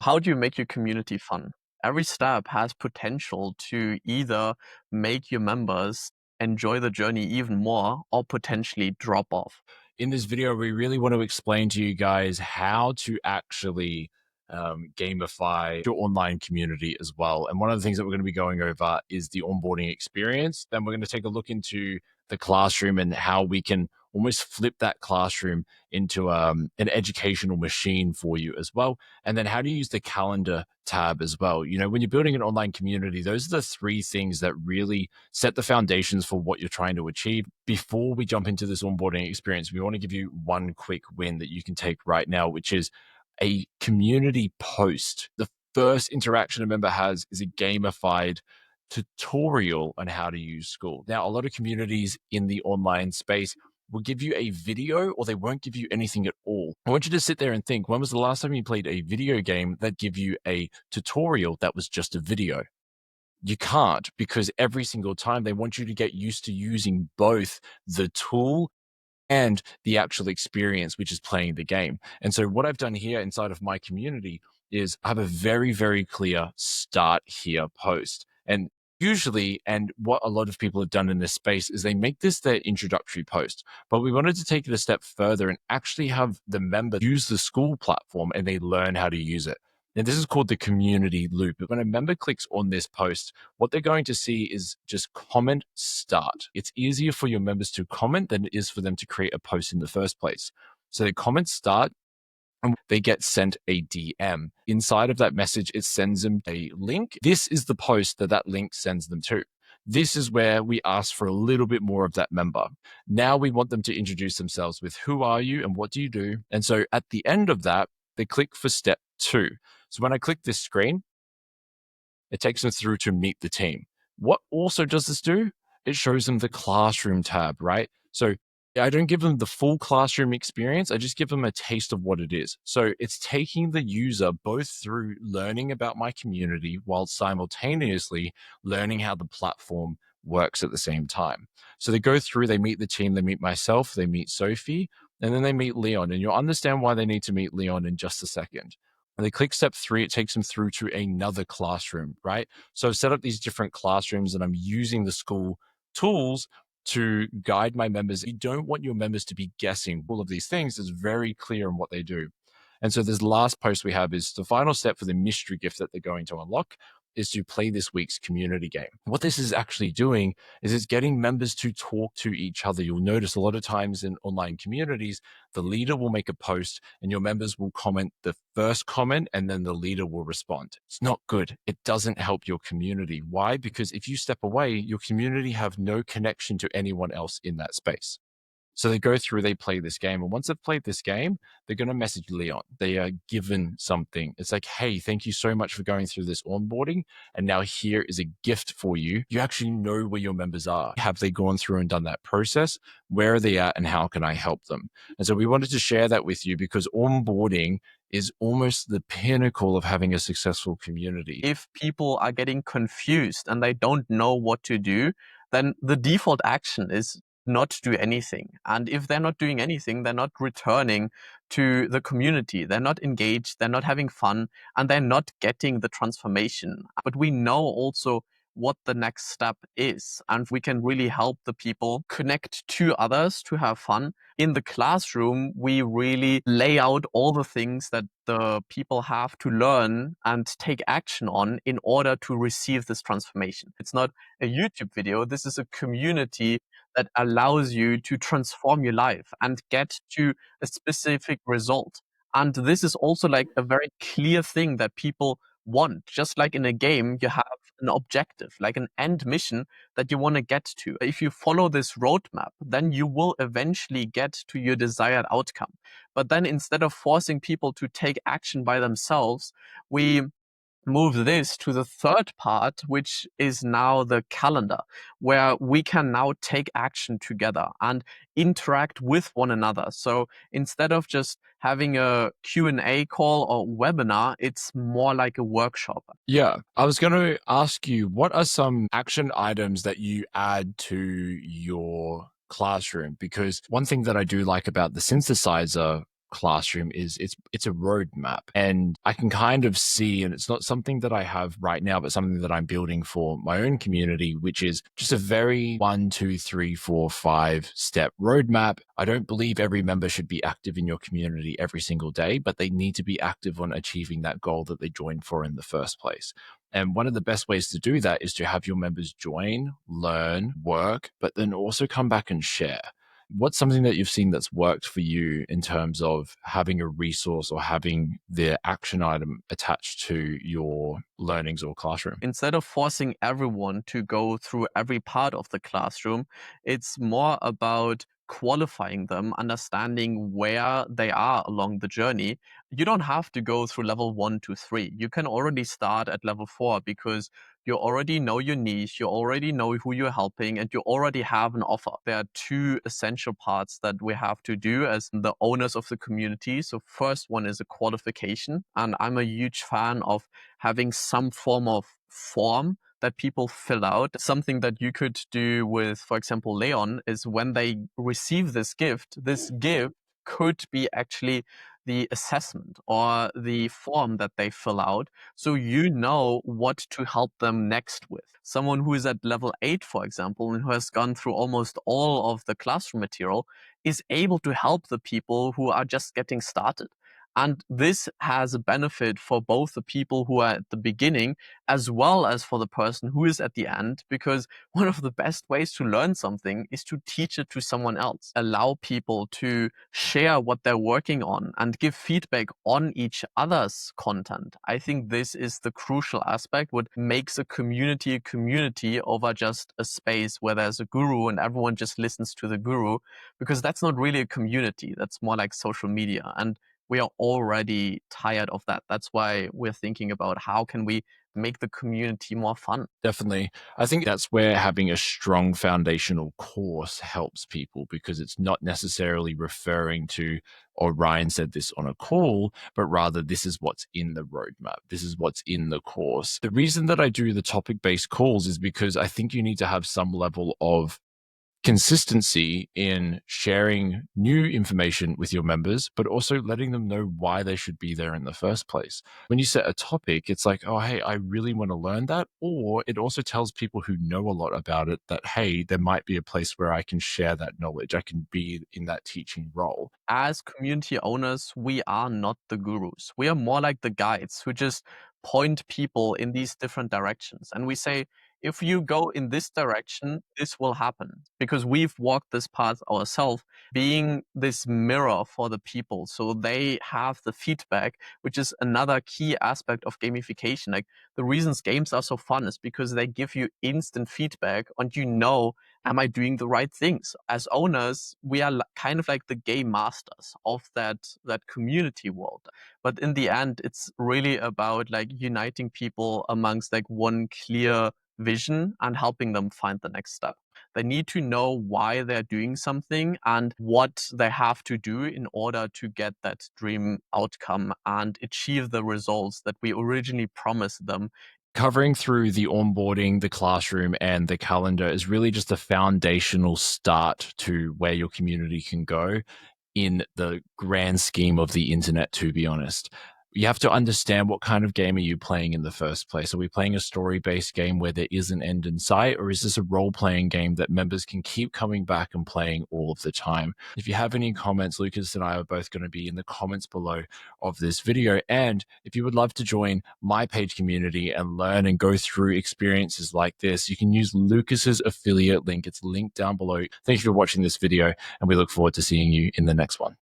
How do you make your community fun? Every step has potential to either make your members enjoy the journey even more or potentially drop off. In this video, we really want to explain to you guys how to actually gamify your online community as well. And one of the things that we're going to be going over is the onboarding experience. Then we're going to take a look into the classroom and how we can almost flip that classroom into an educational machine for you as well. And then how do you use the calendar tab as well? You know, when you're building an online community, those are the three things that really set the foundations for what you're trying to achieve. Before we jump into this onboarding experience, we want to give you one quick win that you can take right now, which is a community post. The first interaction a member has is a gamified tutorial on how to use Skool. Now, a lot of communities in the online space will give you a video or they won't give you anything at all. I want you to sit there and think, when was the last time you played a video game that give you a tutorial that was just a video? You can't, because every single time they want you to get used to using both the tool and the actual experience, which is playing the game. And so what I've done here inside of my community is I have a very, very clear start here post. And usually, and what a lot of people have done in this space is they make this their introductory post. But we wanted to take it a step further and actually have the member use the Skool platform and they learn how to use it. And this is called the community loop. When a member clicks on this post, what they're going to see is just comment start. It's easier for your members to comment than it is for them to create a post in the first place. So they comment start and they get sent a DM. Inside of that message, it sends them a link. This is the post that link sends them to. This is where we ask for a little bit more of that member. Now we want them to introduce themselves with who are you and what do you do? And so at the end of that, they click for step 2. So when I click this screen, it takes them through to meet the team. What also does this do? It shows them the classroom tab, right? So I don't give them the full classroom experience. I just give them a taste of what it is. So it's taking the user both through learning about my community while simultaneously learning how the platform works at the same time. So they go through, they meet the team, they meet myself, they meet Sophie, and then they meet Leon. And you'll understand why they need to meet Leon in just a second. When they click step 3, it takes them through to another classroom, right? So I've set up these different classrooms and I'm using the Skool tools to guide my members. You don't want your members to be guessing all of these things. It's very clear in what they do. And so this last post we have is the final step for the mystery gift that they're going to unlock is to play this week's community game. What this is actually doing is it's getting members to talk to each other. You'll notice a lot of times in online communities, the leader will make a post and your members will comment the first comment and then the leader will respond. It's not good. It doesn't help your community. Why? Because if you step away, your community have no connection to anyone else in that space. So they go through, they play this game. And once they've played this game, they're going to message Leon. They are given something. It's like, hey, thank you so much for going through this onboarding. And now here is a gift for you. You actually know where your members are. Have they gone through and done that process? Where are they at? And how can I help them? And so we wanted to share that with you because onboarding is almost the pinnacle of having a successful community. If people are getting confused and they don't know what to do, then the default action is not to do anything. And if they're not doing anything, they're not returning to the community. They're not engaged, they're not having fun, and they're not getting the transformation. But we know also what the next step is. And we can really help the people connect to others to have fun. In the classroom, we really lay out all the things that the people have to learn and take action on in order to receive this transformation. It's not a YouTube video. This is a community that allows you to transform your life and get to a specific result. And this is also like a very clear thing that people want. Just like in a game, you have an objective, like an end mission that you want to get to. If you follow this roadmap, then you will eventually get to your desired outcome. But then instead of forcing people to take action by themselves, we move this to the third part, which is now the calendar, where we can now take action together and interact with one another. So instead of just having a Q&A call or webinar, it's more like a workshop. Yeah, I was going to ask you, what are some action items that you add to your classroom? Because one thing that I do like about the synthesizer classroom is it's a roadmap. And I can kind of see, and it's not something that I have right now, but something that I'm building for my own community, which is just a very 1, 2, 3, 4, 5 step roadmap. I don't believe every member should be active in your community every single day, but they need to be active on achieving that goal that they joined for in the first place. And one of the best ways to do that is to have your members join, learn, work, but then also come back and share. What's something that you've seen that's worked for you in terms of having a resource or having the action item attached to your learnings or classroom? Instead of forcing everyone to go through every part of the classroom, it's more about qualifying them, understanding where they are along the journey. You don't have to go through level 1 to 3. You can already start at level 4 because you already know your niche, you already know who you're helping, and you already have an offer. There are two essential parts that we have to do as the owners of the community. So first one is a qualification, and I'm a huge fan of having some form of form that people fill out. Something that you could do with, for example, Leon, is when they receive this gift could be actually the assessment or the form that they fill out. So you know what to help them next with. Someone who is at level 8, for example, and who has gone through almost all of the classroom material is able to help the people who are just getting started. And this has a benefit for both the people who are at the beginning as well as for the person who is at the end, because one of the best ways to learn something is to teach it to someone else. Allow people to share what they're working on and give feedback on each other's content. I think this is the crucial aspect, what makes a community over just a space where there's a guru and everyone just listens to the guru, because that's not really a community. That's more like social media. And we are already tired of that. That's why we're thinking about how can we make the community more fun. Definitely. I think that's where having a strong foundational course helps people, because it's not necessarily referring to, or Ryan said this on a call, but rather this is what's in the roadmap. This is what's in the course. The reason that I do the topic based calls is because I think you need to have some level of consistency in sharing new information with your members, but also letting them know why they should be there in the first place. When you set a topic, it's like, oh, hey, I really want to learn that. Or it also tells people who know a lot about it that, hey, there might be a place where I can share that knowledge. I can be in that teaching role. As community owners, we are not the gurus. We are more like the guides who just point people in these different directions. And we say, if you go in this direction, this will happen, because we've walked this path ourselves, being this mirror for the people. So they have the feedback, which is another key aspect of gamification. Like, the reasons games are so fun is because they give you instant feedback and you know, am I doing the right things? As owners, we are kind of like the game masters of that community world. But in the end, it's really about like uniting people amongst like one clear vision and helping them find the next step. They need to know why they're doing something and what they have to do in order to get that dream outcome and achieve the results that we originally promised them. Covering through the onboarding, the classroom, and the calendar is really just a foundational start to where your community can go in the grand scheme of the internet, to be honest. You have to understand what kind of game are you playing in the first place. Are we playing a story-based game where there is an end in sight, or is this a role-playing game that members can keep coming back and playing all of the time? If you have any comments, Lucas and I are both going to be in the comments below of this video. And if you would love to join my page community and learn and go through experiences like this, you can use Lucas's affiliate link. It's linked down below. Thank you for watching this video, and we look forward to seeing you in the next one.